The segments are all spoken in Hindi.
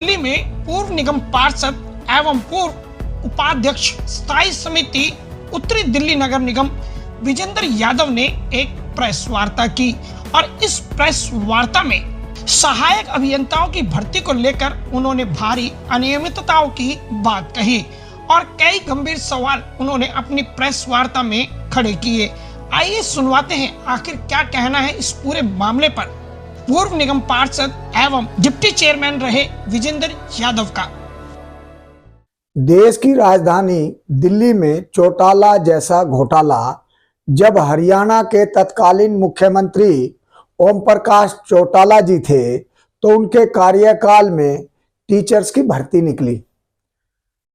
दिल्ली में पूर्व निगम पार्षद एवं पूर्व उपाध्यक्ष स्थायी समिति उत्तरी दिल्ली नगर निगम विजेंद्र यादव ने एक प्रेस वार्ता की और इस प्रेस वार्ता में सहायक अभियंताओं की भर्ती को लेकर उन्होंने भारी अनियमितताओं की बात कही और कई गंभीर सवाल उन्होंने अपनी प्रेस वार्ता में खड़े किए। आइए सुनवाते हैं आखिर क्या कहना है इस पूरे मामले पर पूर्व निगम पार्षद एवं डिप्टी चेयरमैन रहे विजेंद्र यादव का। देश की राजधानी दिल्ली में चौटाला जैसा घोटाला जब हरियाणा के तत्कालीन मुख्यमंत्री ओम प्रकाश चौटाला जी थे तो उनके कार्यकाल में टीचर्स की भर्ती निकली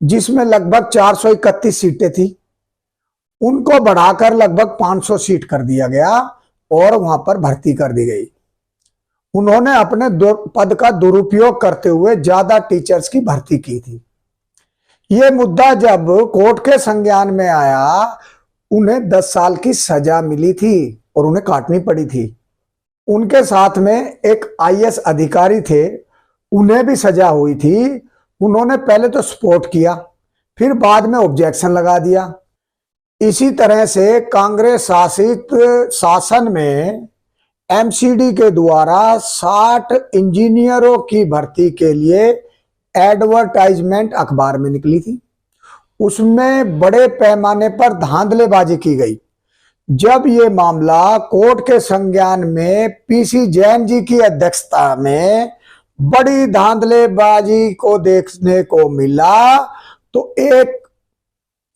जिसमें लगभग 431 सीटें थी। उनको बढ़ाकर लगभग 500 सीट कर दिया गया और वहां पर भर्ती कर दी गई। उन्होंने अपने पद का दुरुपयोग करते हुए ज्यादा टीचर्स की भर्ती की थी। ये मुद्दा जब कोर्ट के संज्ञान में आया, उन्हें 10 साल की सजा मिली थी और उन्हें काटनी पड़ी थी। उनके साथ में एक आईएएस अधिकारी थे, उन्हें भी सजा हुई थी। उन्होंने पहले तो सपोर्ट किया, फिर बाद में ऑब्जेक्शन लगा दिया। इसी तरह से कांग्रेस शासित शासन में एमसीडी के द्वारा 60 इंजीनियरों की भर्ती के लिए एडवर्टाइजमेंट अखबार में निकली थी। उसमें बड़े पैमाने पर धांधलेबाजी की गई। जब ये मामला कोर्ट के संज्ञान में पीसी जैन जी की अध्यक्षता में बड़ी धांधलेबाजी को देखने को मिला, तो एक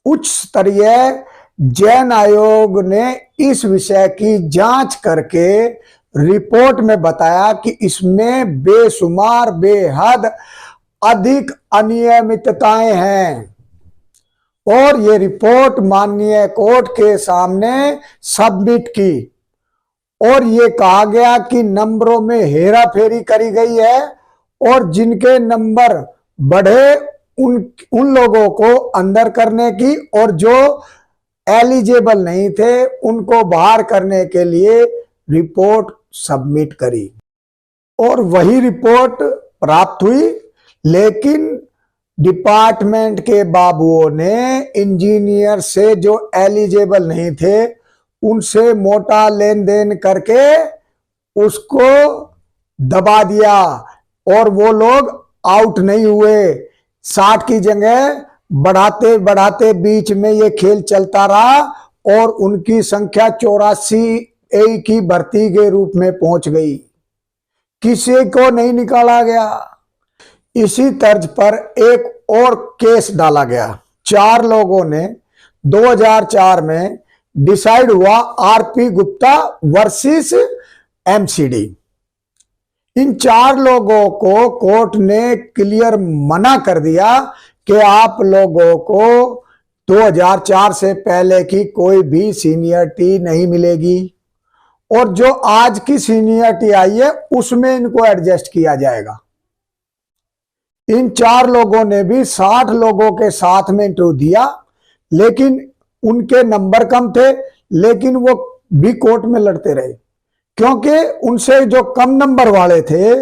उच्च स्तरीय जैन आयोग ने इस विषय की जांच करके रिपोर्ट में बताया कि इसमें बेशुमार बेहद अधिक अनियमितताएं हैं और ये रिपोर्ट माननीय कोर्ट के सामने सबमिट की और ये कहा गया कि नंबरों में हेराफेरी करी गई है और जिनके नंबर बढ़े उन लोगों को अंदर करने की और जो एलिजिबल नहीं थे उनको बाहर करने के लिए रिपोर्ट सबमिट करी और वही रिपोर्ट प्राप्त हुई। लेकिन डिपार्टमेंट के बाबुओं ने इंजीनियर से जो एलिजिबल नहीं थे उनसे मोटा लेन देन करके उसको दबा दिया और वो लोग आउट नहीं हुए। 60 की जगह बढ़ाते बढ़ाते बीच में ये खेल चलता रहा और उनकी संख्या 84A की भर्ती के रूप में पहुंच गई। किसी को नहीं निकाला गया। इसी तर्ज पर एक और केस डाला गया। 4 लोगों ने 2004 में डिसाइड हुआ आरपी गुप्ता वर्सेस एमसीडी। इन 4 लोगों को कोर्ट ने क्लियर मना कर दिया कि आप लोगों को 2004 से पहले की कोई भी सीनियरिटी नहीं मिलेगी और जो आज की सीनियरिटी आई है उसमें इनको एडजस्ट किया जाएगा। इन 4 लोगों ने भी 60 लोगों के साथ में इंटरव्यू दिया, लेकिन उनके नंबर कम थे, लेकिन वो भी कोर्ट में लड़ते रहे क्योंकि उनसे जो कम नंबर वाले थे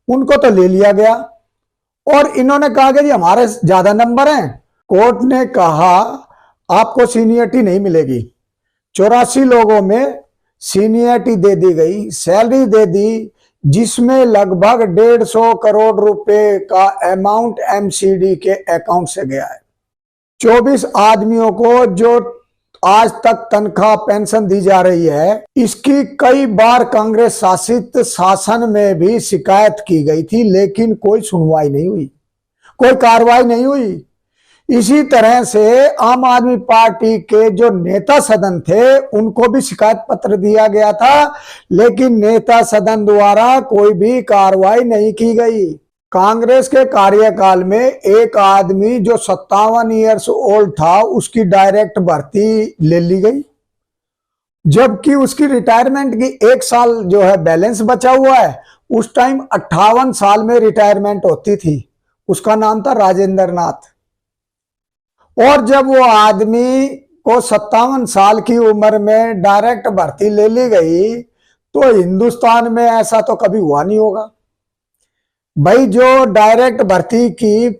उनको तो ले लिया गया और इन्होंने कहा कि जी हमारे ज्यादा नंबर हैं। कोर्ट ने कहा आपको सीनियरिटी नहीं मिलेगी। 84 लोगों में सीनियरिटी दे दी गई, सैलरी दे दी, जिसमें लगभग 150 करोड़ रुपए का अमाउंट एमसीडी के अकाउंट से गया है। 24 आदमियों को जो आज तक तनख्वाह पेंशन दी जा रही है, इसकी कई बार कांग्रेस शासित शासन में भी शिकायत की गई थी, लेकिन कोई सुनवाई नहीं हुई, कोई कार्रवाई नहीं हुई। इसी तरह से आम आदमी पार्टी के जो नेता सदन थे उनको भी शिकायत पत्र दिया गया था, लेकिन नेता सदन द्वारा कोई भी कार्रवाई नहीं की गई। कांग्रेस के कार्यकाल में एक आदमी जो 57 ईयर्स ओल्ड था उसकी डायरेक्ट भर्ती ले ली गई, जबकि उसकी रिटायरमेंट की 1 साल जो है बैलेंस बचा हुआ है। उस टाइम 58 साल में रिटायरमेंट होती थी। उसका नाम था राजेंद्र नाथ। और जब वो आदमी को 57 साल की उम्र में डायरेक्ट भर्ती ले ली गई तो हिंदुस्तान में ऐसा तो कभी हुआ नहीं होगा। भाई जो डायरेक्ट भर्ती की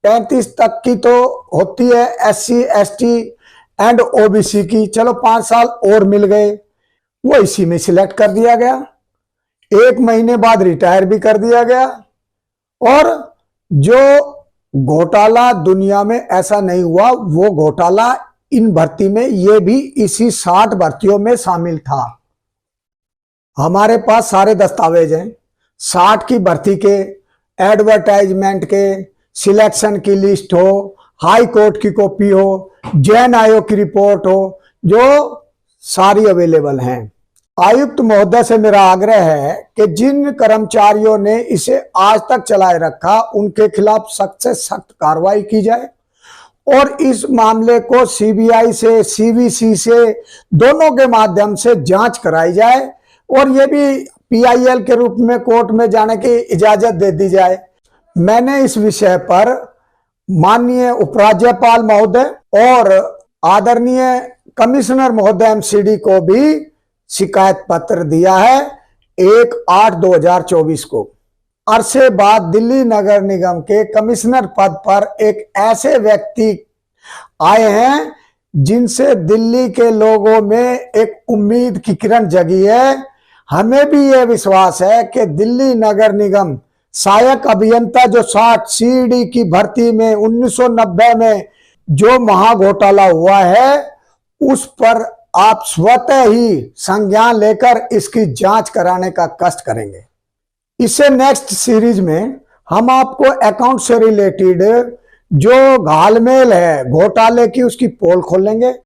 35 तक की तो होती है SC ST एंड OBC की, चलो 5 साल और मिल गए, वो इसी में सिलेक्ट कर दिया गया। 1 महीने बाद रिटायर भी कर दिया गया। और जो घोटाला दुनिया में ऐसा नहीं हुआ, वो घोटाला इन भर्ती में, ये भी इसी 60 भर्तियों में शामिल था। हमारे पास सारे दस्तावेज हैं 60 की भर्ती के, एडवर्टाइजमेंट के, सिलेक्शन की लिस्ट हो, हाई कोर्ट की कॉपी हो, जैन आयोग की रिपोर्ट हो, जो सारी अवेलेबल हैं। आयुक्त महोदय से मेरा आग्रह है कि जिन कर्मचारियों ने इसे आज तक चलाए रखा, उनके खिलाफ सख्त से सख्त कार्रवाई की जाए और इस मामले को CBI से, CVC से, दोनों के माध्यम से जांच कराई जाए और ये भी PIL के रूप में कोर्ट में जाने की इजाजत दे दी जाए। मैंने इस विषय पर माननीय उपराज्यपाल महोदय और आदरणीय कमिश्नर महोदय MCD को भी शिकायत पत्र दिया है 1/8/2024 को। अरसे बाद दिल्ली नगर निगम के कमिश्नर पद पर एक ऐसे व्यक्ति आए हैं जिनसे दिल्ली के लोगों में एक उम्मीद की किरण जगी है। हमें भी यह विश्वास है कि दिल्ली नगर निगम सहायक अभियंता जो 60 CD की भर्ती में 1990 में जो महाघोटाला हुआ है, उस पर आप स्वतः ही संज्ञान लेकर इसकी जांच कराने का कष्ट करेंगे। इससे नेक्स्ट सीरीज में हम आपको अकाउंट से रिलेटेड जो घालमेल है घोटाले की, उसकी पोल खोलेंगे।